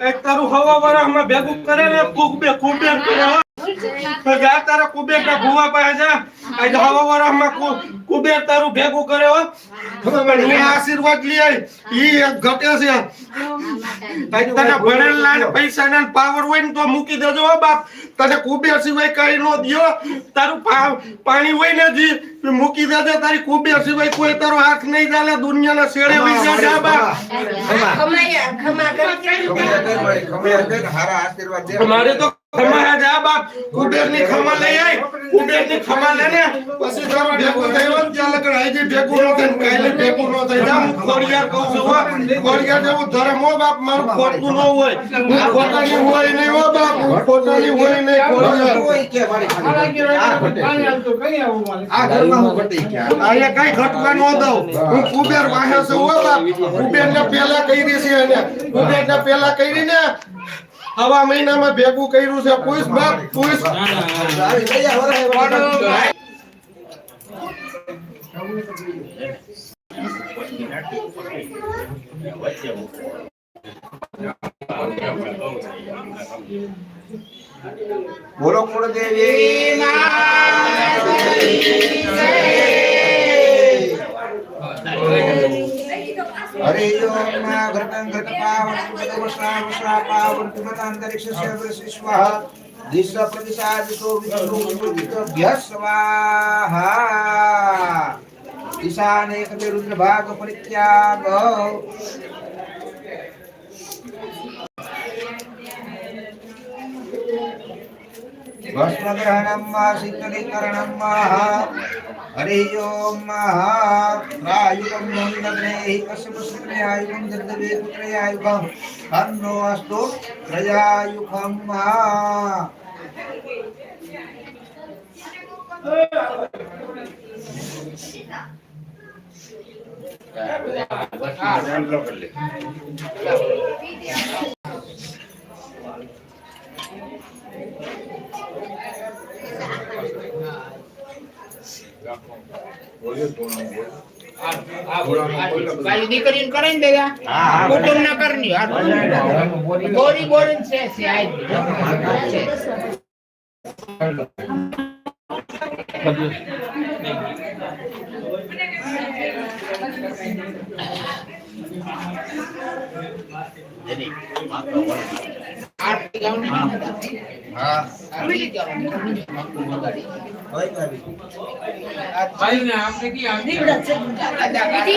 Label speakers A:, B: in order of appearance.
A: એક તારું હવા વરામાં ભેગું કરે ને કુબે જા તારા કુબેર ના ભૂવા પાસે જા આજે હવા વરામાં કુબેર તારું ભેગું કરે હો મને આશીર્વાદ લઈ આય ઈ એક ઘટે છે આજે તને ભણેલા ને પૈસા ને પાવર હોય ને તો મૂકી દેજો હો બાપ તને કુબેર સિવાય કઈ નો દિયો તારું પાણી હોય ને જી મૂકી દેજે તારી કુબેર સિવાય કોઈ તારો હાથ નહીં ચાલે દુનિયાના શેડે વઈ જા બાપ
B: હારા આશીર્વાદ દે
A: મારે તો ખમા જા બાપ કુબેર ની ખમા લઈ આય કુબેર ની ખમા લેને પછી તારો ભેગું થયો ત્યાં લગન આઈજી ભેગું નો થાય કાલે ભેગું નો થાય જા હું ખોડિયાર કહું છું હો ખોડિયાર જેવું ધર્મ હો બાપ મારું ખોટું ન હોય ખોટાની હોય નહીં હો બાપ ખોટાની હોય નહીં ખોડિયાર
B: કોઈ કે મારી આ ઘરમાં હું ઘટી ગયા
A: આયા કઈ ઘટવા ન દઉં હું કુબેર વાહે છું હો બાપ કુબેર ને પેલા કહી દેશે અને કુબેર ને પેલા કહી ને હવા મહિનામાં ભેગું કર્યું છે પૂછ બાપ પૂછ
B: બોલો કુળદેવી हरे ओम घृतं घृतपावनं वस्त्रा पावनं तुमतान्तरिक्षस्य वृषिष्वः दिश प्रतिसादितो विष्णुभ्यः स्वाहा ईशाने कले रुद्रभाग परित्याग भस्मग्रहणं शीतलीकरणं हरे ओम रायुगं नग्नेहि कश्यपश्रयायुगं दर्दवे पुत्रयायुगं अन्नो अस्तु त्रयायुगं
C: દીકરીને કરાઈ દેગા કુટુંબ ના કરની બોરી બોરી છે आपने की
D: जगमग जगमग